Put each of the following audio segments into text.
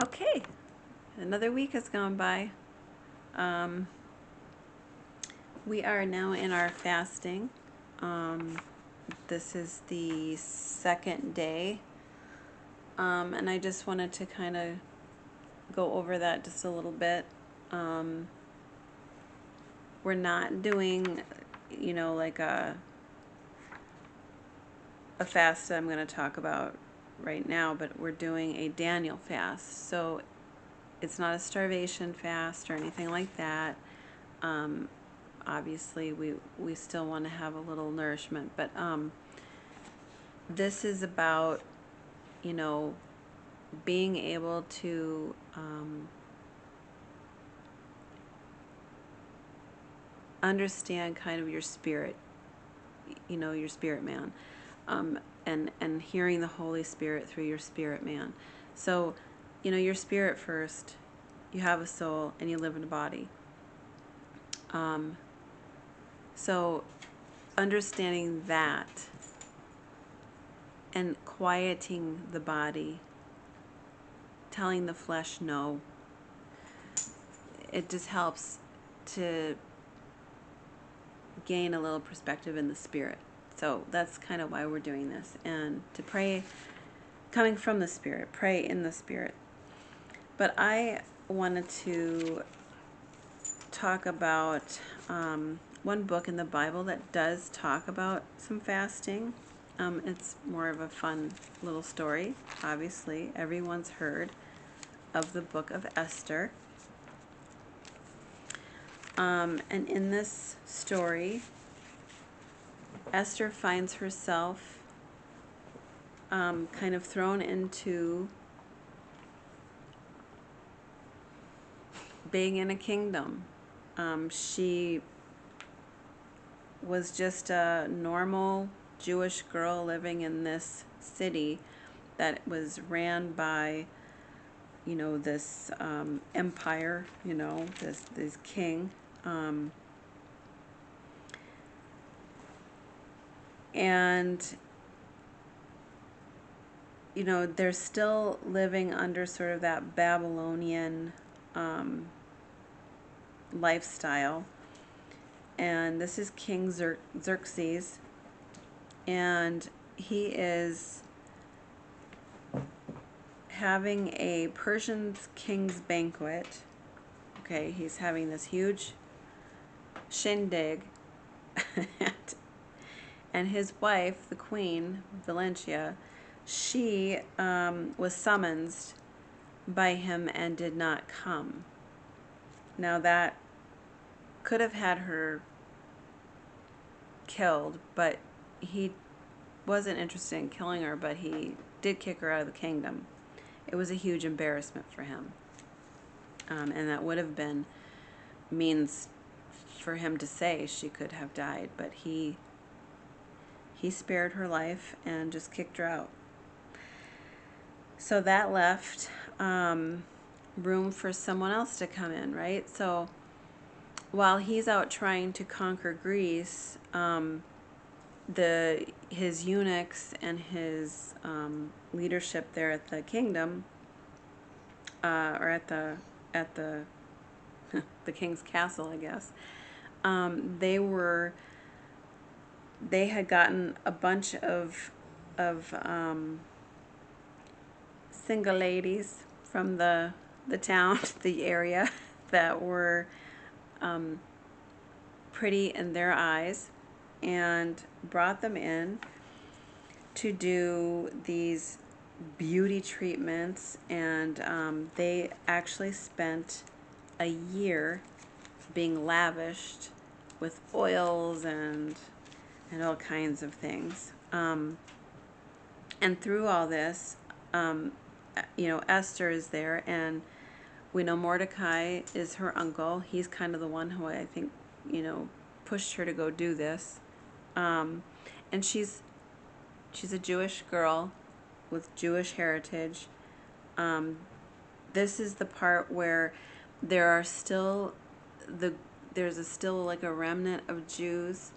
Okay, another week has gone by. We are now in our fasting. This is the second day, and I just wanted to kind of go over that just a little bit. We're not doing, like a fast that I'm going to talk about right now, but we're doing a Daniel fast. So it's not a starvation fast or anything like that. Obviously, we still want to have a little nourishment, but this is about, being able to understand kind of your spirit, your spirit man, and hearing the Holy Spirit through your spirit man. So, your spirit first, you have a soul and you live in a body. So understanding that and quieting the body, telling the flesh no, it just helps to gain a little perspective in the spirit. So that's kind of why we're doing this, and to pray coming from the spirit, pray in the spirit. But I wanted to talk about one book in the Bible that does talk about some fasting. It's more of a fun little story. Obviously, everyone's heard of the book of Esther. And in this story, Esther finds herself kind of thrown into being in a kingdom. She was just a normal Jewish girl living in this city that was ran by, this empire, this king. And, they're still living under sort of that Babylonian lifestyle. And this is King Xerxes, and he is having a Persian king's banquet. Okay, he's having this huge shindig, and his wife, the queen, Valencia, she was summoned by him and did not come. Now that could have had her killed, but he wasn't interested in killing her, but he did kick her out of the kingdom. It was a huge embarrassment for him, and that would have been means for him to say she could have died, but he spared her life and just kicked her out. So that left room for someone else to come in, right? So while he's out trying to conquer Greece, his eunuchs and his leadership there at the kingdom, or at the the king's castle, I guess, they had gotten a bunch of single ladies from the town, the area, that were pretty in their eyes, and brought them in to do these beauty treatments, and they actually spent a year being lavished with oils and all kinds of things. And through all this, Esther is there, and we know Mordecai is her uncle. He's kind of the one who I think, pushed her to go do this. And she's a Jewish girl with Jewish heritage. This is the part where there's still like a remnant of Jews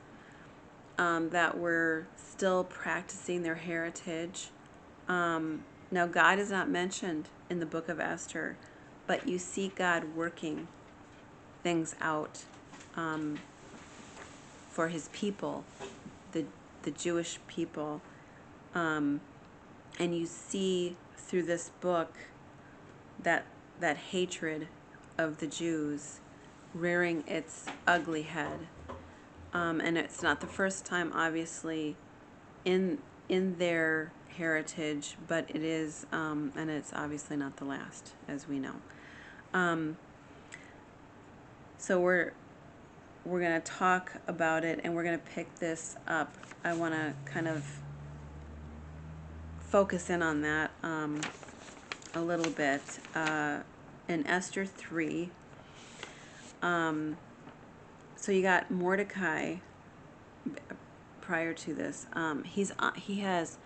that were still practicing their heritage. Now, God is not mentioned in the book of Esther, but you see God working things out for his people, the Jewish people. And you see through this book that hatred of the Jews rearing its ugly head. And it's not the first time, obviously, in their heritage, but it is, and it's obviously not the last, as we know. So we're going to talk about it, and we're going to pick this up. I want to kind of focus in on that a little bit. In Esther 3, so you got Mordecai prior to this. He has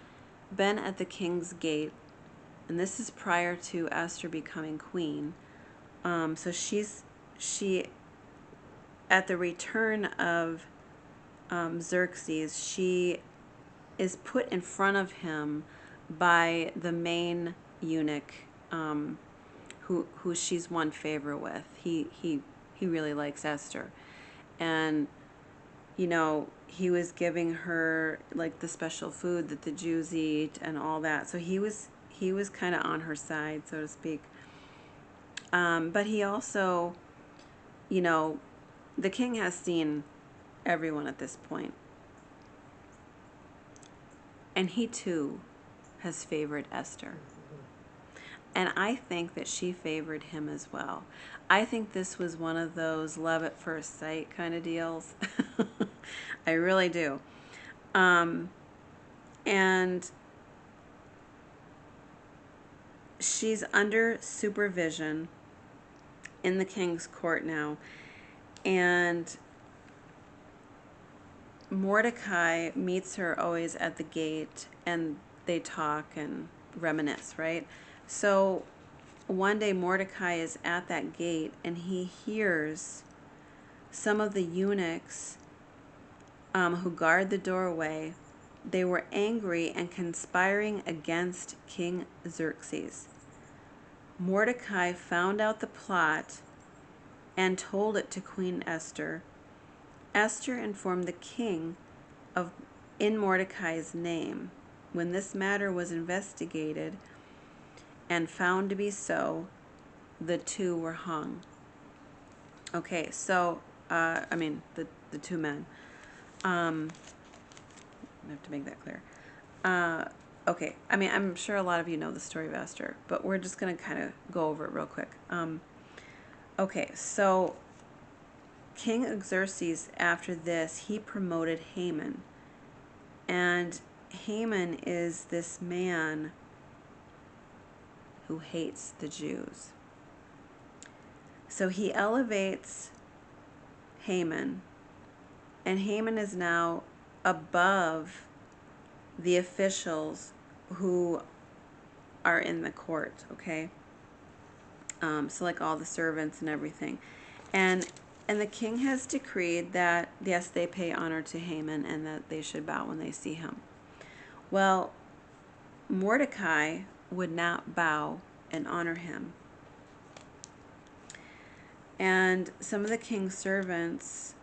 been at the king's gate, and this is prior to Esther becoming queen. So she at the return of Xerxes, she is put in front of him by the main eunuch, who she's won favor with. He really likes Esther, and he was giving her like the special food that the Jews eat and all that. So he was kind of on her side, so to speak. But he also, the king has seen everyone at this point, and he too has favored Esther. And I think that she favored him as well. I think this was one of those love at first sight kind of deals. I really do. And she's under supervision in the king's court now. And Mordecai meets her always at the gate, and they talk and reminisce, right? So one day Mordecai is at that gate, and he hears some of the eunuchs who guard the doorway. They were angry and conspiring against King Xerxes. Mordecai found out the plot and told it to Queen Esther. Esther informed the king in Mordecai's name. When this matter was investigated and found to be so, the two were hung. Okay, so, the two men. I have to make that clear. Okay, I'm sure a lot of you know the story of Esther, but we're just going to kind of go over it real quick. Okay, so King Xerxes, after this, he promoted Haman. And Haman is this man who hates the Jews. So he elevates Haman, and Haman is now above the officials who are in the court, okay? So like all the servants and everything. And the king has decreed that, yes, they pay honor to Haman and that they should bow when they see him. Well, Mordecai would not bow and honor him. And some of the king's servants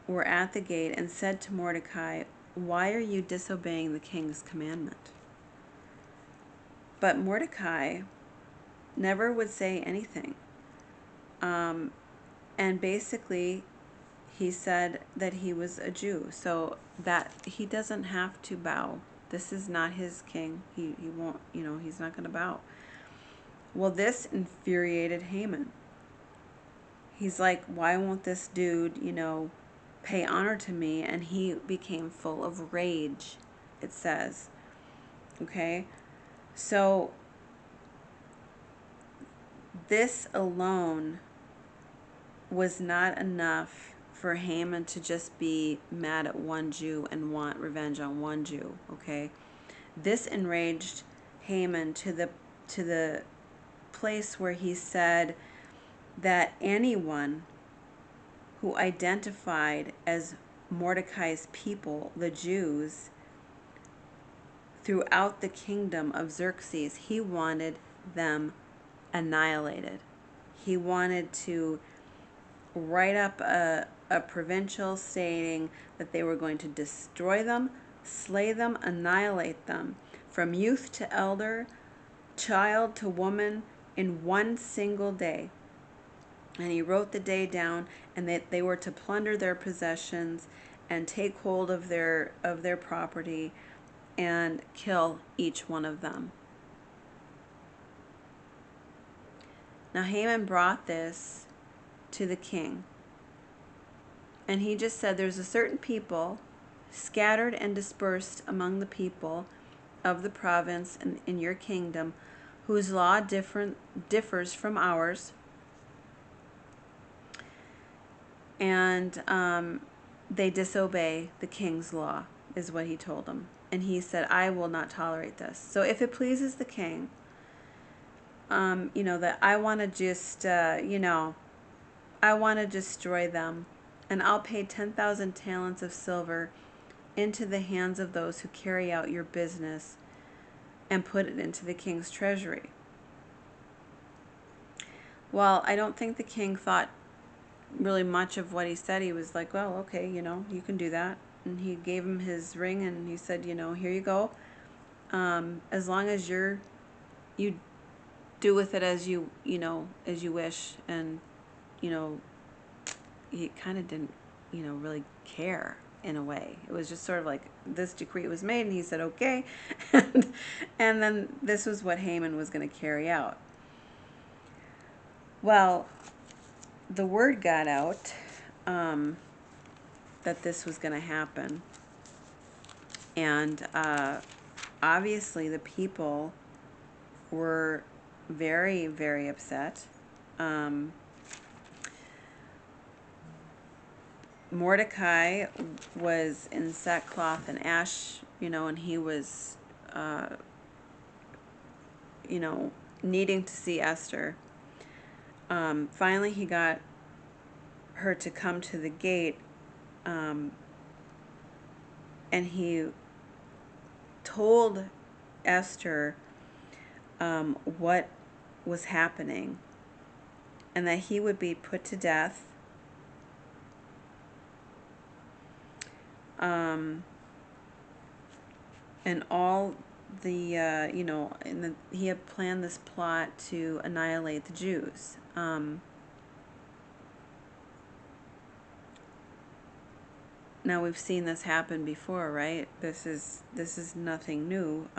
were at the gate and said to Mordecai, "Why are you disobeying the king's commandment?" But Mordecai never would say anything. And basically, he said that he was a Jew, so that he doesn't have to bow. This is not his king. He won't, he's not going to bow. Well, this infuriated Haman. He's like, why won't this dude, pay honor to me? And he became full of rage, it says. Okay? So, this alone was not enough for Haman to just be mad at one Jew and want revenge on one Jew, okay? This enraged Haman to the place where he said that anyone who identified as Mordecai's people, the Jews, throughout the kingdom of Xerxes. He wanted them annihilated. He wanted to write up a provincial stating that they were going to destroy them, slay them, annihilate them, from youth to elder, child to woman, in one single day. And he wrote the day down, and that they were to plunder their possessions and take hold of their property and kill each one of them. Now Haman brought this to the king, and he just said, there's a certain people scattered and dispersed among the people of the province and in your kingdom, whose law differs from ours, and they disobey the king's law, is what he told them. And he said, I will not tolerate this. So if it pleases the king, that I want to just, I want to destroy them, and I'll pay 10,000 talents of silver into the hands of those who carry out your business and put it into the king's treasury. Well, I don't think the king thought really much of what he said. He was like, well, okay, you can do that. And he gave him his ring, and he said, here you go. As long as you do with it as you wish. And, he kind of didn't, really care in a way. It was just sort of like this decree was made, and he said, okay. and then this was what Haman was going to carry out. Well, the word got out that this was going to happen. And obviously the people were very, very upset. Mordecai was in sackcloth and ash, and he was, needing to see Esther. Finally, he got her to come to the gate, and he told Esther what was happening, and that he would be put to death. And all the, he had planned this plot to annihilate the Jews. Now we've seen this happen before, right? This is nothing new.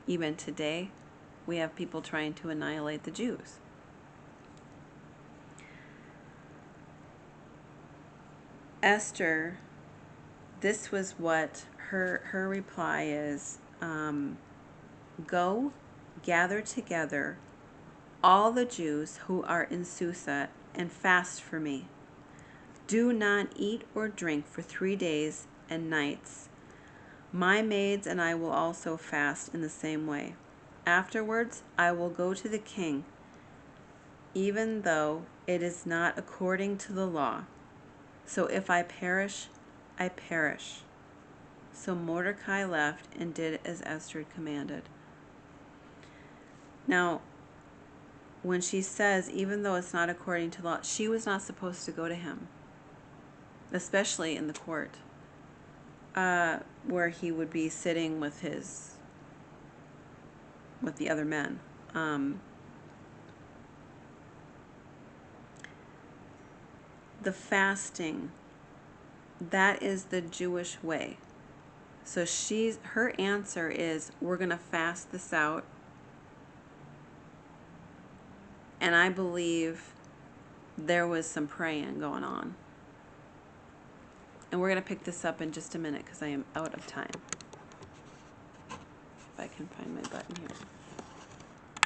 Even today, we have people trying to annihilate the Jews. Esther, this was what her reply is. Go, gather together all the Jews who are in Susa and fast for me. Do not eat or drink for 3 days and nights. My maids and I will also fast in the same way. Afterwards, I will go to the king, even though it is not according to the law. So if I perish, I perish. So Mordecai left and did as Esther commanded. Now, when she says, even though it's not according to law, she was not supposed to go to him, especially in the court, where he would be sitting with the other men. The fasting, that is the Jewish way. So her answer is, we're going to fast this out. And I believe there was some praying going on. And we're going to pick this up in just a minute because I am out of time. If I can find my button here.